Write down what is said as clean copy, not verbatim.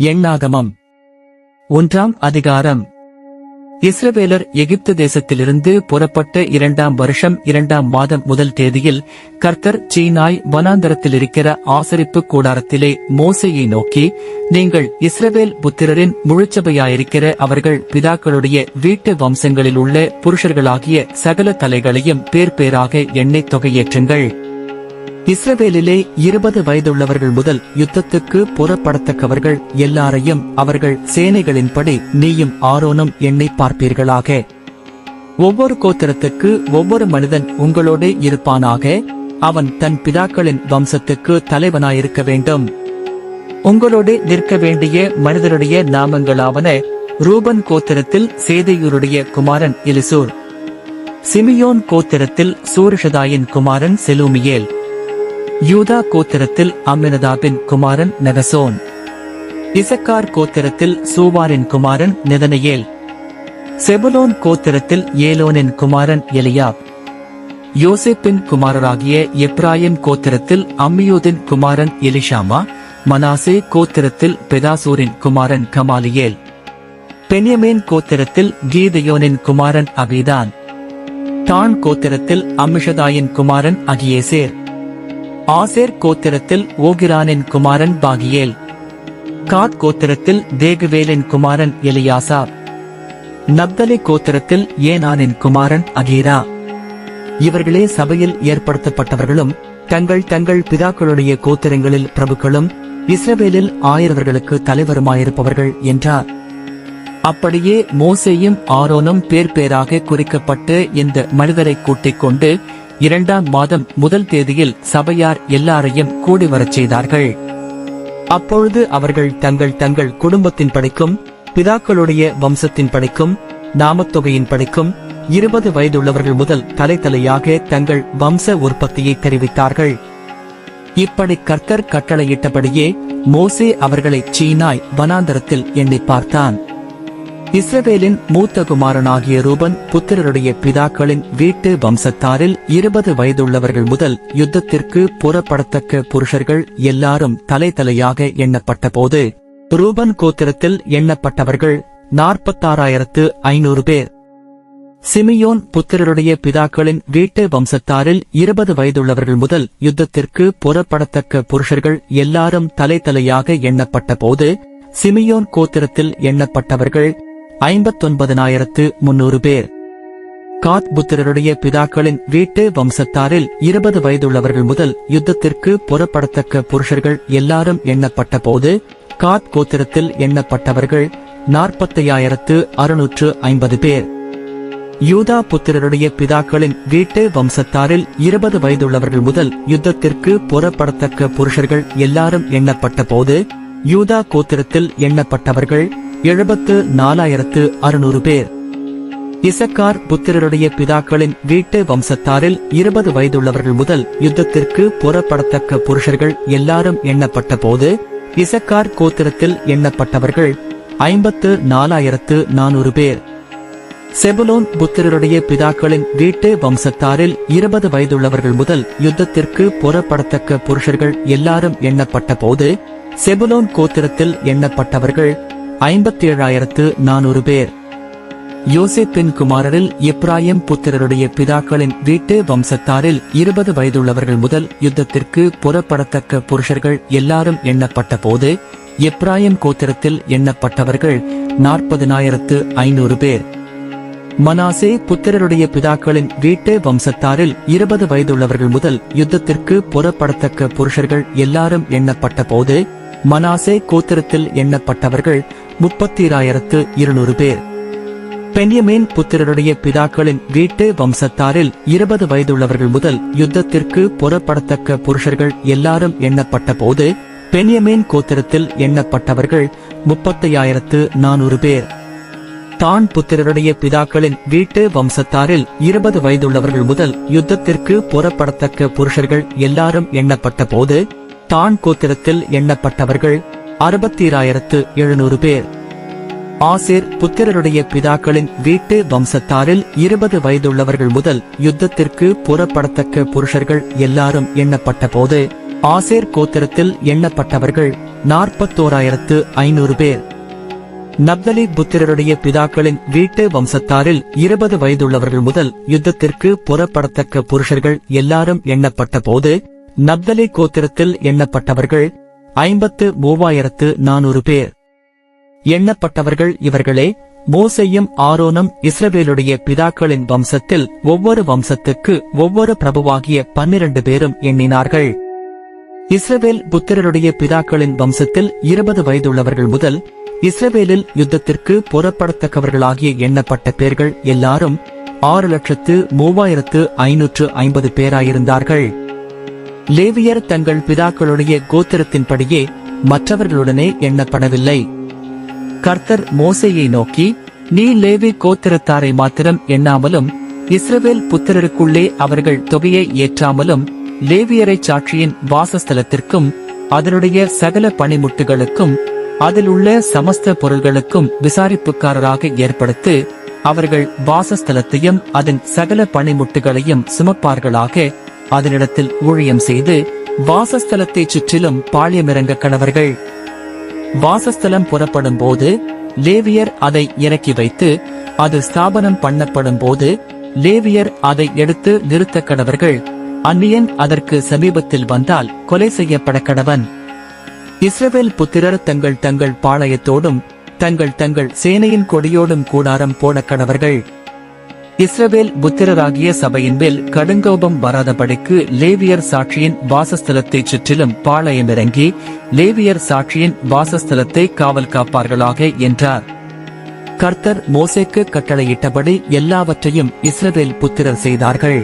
எண்ணாகமம் 1ஆம் அதிகாரம். இஸ்ரவேலர் எகிப்து தேசத்திலிருந்து புறப்பட்ட 2ஆம் வருஷம் 2ஆம் மாதம் முதல் தேதியில் கர்த்தர் சீனாய் வனாந்தரத்தில் இருக்கிற ஆசரிப்பு கூடாரத்திலே மோசேயை நோக்கி, நீங்கள் இஸ்ரவேல் புத்திரரின் முழுச்சபையாயிருக்கிற அவர்கள் பிதாக்களுடைய வீட்டு வம்சங்களில் உள்ள புருஷர்களாகிய சகல தலைகளையும் பேர் பேராக எண்ணெய் தொகையேற்றுங்கள். இஸ்ரவேலிலே 20 வயதுள்ளவர்கள் முதல் யுத்தத்துக்கு புறப்படத்தக்கவர்கள் எல்லாரையும் அவர்கள் சேனைகளின்படி நீயும் ஆரோனும் எண்ணி பார்ப்பீர்களாக. ஒவ்வொரு கோத்திரத்துக்கு ஒவ்வொரு மனிதன் உங்களோடே இருப்பானாக. அவன் தன் பிதாக்களின் வம்சத்துக்கு தலைவனாயிருக்க வேண்டும். உங்களோடே நிற்க வேண்டிய மனிதருடைய நாமங்களாவன: ரூபன் கோத்திரத்தில் சேதேயூருடைய குமாரன் எலிசூர், சிமியோன் கோத்திரத்தில் சூரிஷதாயின் குமாரன் செலூமியேல், யூதா கோத்திரத்தில் அம்மினதாபின் குமாரன் நெகசோன், இசக்கார் கோத்திரத்தில் சூவாரின் குமாரன் நெதனெயேல், செபுலோன் கோத்திரத்தில் ஏலோனின் குமாரன் எலியாப், யோசேப்பின் குமாரராகிய எப்ராயிம் கோத்திரத்தில் அம்மியூதின் குமாரன் எலிஷாமா, மனாசே கோத்திரத்தில் பெதாசூரின் குமாரன் கமாலியேல், பென்யமீன் கோத்திரத்தில் கீதயோனின் குமாரன் அபீதான், தான் கோத்திரத்தில் அம்மிஷதாயின் குமாரன் அகியேசேர், ஆசேர் கோத்திரத்தில் ஓகிரானின் குமாரன் பாகியேல், காத் கோத்திரத்தில் தேகுவேலின் குமாரன் எலியாசாப், நப்தலி கோத்திரத்தில் ஏனானின் குமாரன் அகீரா. இவர்களே சபையில் ஏற்படுத்தப்பட்டவர்களும் தங்கள் தங்கள் பிதாக்களுடைய கோத்திரங்களில் பிரபுக்களும் இஸ்ரவேலில் 1000 தலைவருமாயிருப்பவர்கள் என்றார். அப்படியே மோசேயும் ஆரோனும் பேர் பேராக குறிக்கப்பட்டு இந்த மனிதரை கூட்டிக் கொண்டு 2ஆம் மாதம் முதல் தேதியில் சபையார் எல்லாரையும் கூடி வரச் செய்தார்கள். அப்பொழுது அவர்கள் தங்கள் தங்கள் குடும்பத்தின் படிக்கும் பிதாக்களுடைய வம்சத்தின் படிக்கும் நாமத்தொகையின் படிக்கும் 20 வயதுள்ளவர்கள் முதல் தலையாக தங்கள் வம்ச உற்பத்தியை தெரிவித்தார்கள். இப்படி கர்த்தர் கட்டளையிட்டபடியே மோசே அவர்களை சீனாய் வனாந்தரத்தில் எண்ணி பார்த்தான். இஸ்ரவேலின் மூத்த குமாரனாகிய ரூபன் புத்திரருடைய பிதாக்களின் வீட்டு வம்சத்தாரில் 20 வயதுள்ளவர்கள் முதல் யுத்தத்திற்கு புறப்படத்தக்க புருஷர்கள் எல்லாரும் தலையாக எண்ணப்பட்ட போது ரூபன் கோத்திரத்தில் எண்ணப்பட்டவர்கள் 46,500 பேர். சிமியோன் புத்திரருடைய பிதாக்களின் வீட்டு வம்சத்தாரில் 20 வயதுள்ளவர்கள் முதல் யுத்தத்திற்கு புறப்படத்தக்க புருஷர்கள் எல்லாரும் தலையாக எண்ணப்பட்ட போது சிமியோன் கோத்திரத்தில் எண்ணப்பட்டவர்கள் 59,300 பேர். காத் புத்திரருடைய பிதாக்களின் வீட்டு வம்சத்தாரில் 20 வயதுள்ளவர்கள் முதல் யுத்தத்திற்கு புறப்படத்தக்க புருஷர்கள் எல்லாரும் எண்ணப்பட்ட போது காத் கோத்திரத்தில் எண்ணப்பட்டவர்கள் 45,650 பேர். யூதா புத்திரருடைய பிதாக்களின் வீட்டு வம்சத்தாரில் 20 வயதுள்ளவர்கள் முதல் யுத்தத்திற்கு புறப்படத்தக்க புருஷர்கள் எல்லாரும் எண்ணப்பட்ட போது யூதா கோத்திரத்தில் எண்ணப்பட்டவர்கள் 74,600 பேர். இசக்கார் புத்திரருடைய பிதாக்களின் வீட்டு வம்சத்தாரில் 20 வயதுள்ளவர்கள் முதல் யுத்தத்திற்கு புறப்படத்தக்க புருஷர்கள் எல்லாரும் எண்ணப்பட்ட போது இசக்கார் கோத்திரத்தில் எண்ணப்பட்டவர்கள் 54,400 பேர். செபுலோன் புத்திரருடைய பிதாக்களின் வீட்டு வம்சத்தாரில் 20 வயதுள்ளவர்கள் முதல் யுத்தத்திற்கு புறப்படத்தக்க புருஷர்கள் எல்லாரும் எண்ணப்பட்ட போது செபுலோன் கோத்திரத்தில் எண்ணப்பட்டவர்கள் 57,400 பேர். யோசேப்பின் குமாரரில் எப்ராயிம் புத்திரருடைய பிதாக்களின் வீட்டு வம்சத்தாரில் 20 வயதுள்ளவர்கள் முதல் யுத்தத்திற்கு புறப்படத்தக்க புருஷர்கள் எல்லாரும் எண்ணப்பட்ட போது எப்ராயிம் கோத்திரத்தில் எண்ணப்பட்டவர்கள் 40,500 பேர். மனாசே புத்திரருடைய பிதாக்களின் வீட்டு வம்சத்தாரில் 20 வயதுள்ளவர்கள் முதல் யுத்தத்திற்கு புறப்படத்தக்க புருஷர்கள் எல்லாரும் எண்ணப்பட்ட போது மனாசே கோத்திரத்தில் எண்ணப்பட்டவர்கள் 30,200 பேர். பென்யமீன் புத்திரருடைய பிதாக்களின் வீட்டு வம்சத்தாரில் 20 வயதுள்ளவர்கள் முதல் யுத்தத்திற்கு புறப்படத்தக்க புருஷர்கள் எல்லாரும் எண்ணப்பட்ட போது பென்யமீன் கோத்திரத்தில் எண்ணப்பட்டவர்கள் 30,400 பேர். தான் புத்திரருடைய பிதாக்களின் வீட்டு வம்சத்தாரில் 20 வயதுள்ளவர்கள் முதல் யுத்தத்திற்கு புறப்படத்தக்க புருஷர்கள் எல்லாரும் எண்ணப்பட்ட போது தான் கோத்திரத்தில் எண்ணப்பட்டவர்கள் 60,700 பேர். ஆசேர் புத்திரருடைய பிதாக்களின் வீட்டு வம்சத்தாரில் 20 வயதுள்ளவர்கள் முதல் யுத்தத்திற்கு புறப்படத்தக்க புருஷர்கள் எல்லாரும் எண்ணப்பட்ட போது ஆசேர் கோத்திரத்தில் எண்ணப்பட்டவர்கள் 41,500 பேர். நப்தலி புத்திரருடைய பிதாக்களின் வீட்டு வம்சத்தாரில் 20 வயதுள்ளவர்கள் முதல் யுத்தத்திற்கு புறப்படத்தக்க புருஷர்கள் எல்லாரும் எண்ணப்பட்ட போது நப்தலி கோத்திரத்தில் எண்ணப்பட்டவர்கள் 53,400 பேர். எண்ணப்பட்டவர்கள் இவர்களே. மோசேயும் ஆரோனும் இஸ்ரவேலுடைய பிதாக்களின் வம்சத்தில் ஒவ்வொரு வம்சத்துக்கு ஒவ்வொரு பிரபுவாகிய 12 பேரும் எண்ணினார்கள். இஸ்ரவேல் புத்திரருடைய பிதாக்களின் வம்சத்தில் 20 வயதுள்ளவர்கள் முதல் இஸ்ரவேலில் யுத்தத்திற்கு புறப்படத்தக்கவர்களாகிய எண்ணப்பட்ட பேர்கள் எல்லாரும் 6,03,550 பேராயிருந்தார்கள். லேவியர் தங்கள் பிதாக்களுடைய கோத்திரத்தின்படியே மற்றவர்களுடனே எண்ணப்படவில்லை. கர்த்தர் மோசேயை நோக்கி, நீ லேவி கோத்திரத்தாரை மாத்திரம் எண்ணாமலும் இஸ்ரவேல் புத்திரருக்குள்ளே அவர்கள் தொகையை ஏற்றாமலும் லேவியரை சாட்சியின் வாசஸ்தலத்திற்கும் அதனுடைய சகல பணிமுட்டுகளுக்கும் அதில் உள்ள சமஸ்த பொருள்களுக்கும் விசாரிப்புக்காரராக ஏற்படுத்து அவர்கள் வாசஸ்தலத்தையும் அதன் சகல பணிமுட்டுகளையும் சுமப்பார்களாக அதனிடத்தில் ஊழியம் செய்து வாசஸ்தலத்தை சுற்றிலும் பாளையமிறங்க கடவர்கள். வாசஸ்தலம் புறப்படும் போது லேவியர் அதை இறக்கி வைத்து அது ஸ்தாபனம் பண்ணப்படும் போது லேவியர் அதை எடுத்து நிறுத்த கடவர்கள். அந்நியன் அதற்கு சமீபத்தில் வந்தால் கொலை செய்யப்பட கடவன். இஸ்ரவேல் புத்திரர் தங்கள் தங்கள் பாளையத்தோடும் தங்கள் தங்கள் சேனையின் கொடியோடும் கூடாரம் போட கடவர்கள். இஸ்ரவேல் புத்திரராகிய சபையின் மேல் கடுங்கோபம் வராதபடிக்கு லேவியர் சாட்சியின் வாசஸ்தலத்தை சுற்றிலும் பாளையமிறங்கி லேவியர் சாட்சியின் வாசஸ்தலத்தை காவல் காப்பார்களாக என்றார். கர்த்தர் மோசேக்கு கட்டளையிட்டபடி எல்லாவற்றையும் இஸ்ரவேல் புத்திரர் செய்தார்கள்.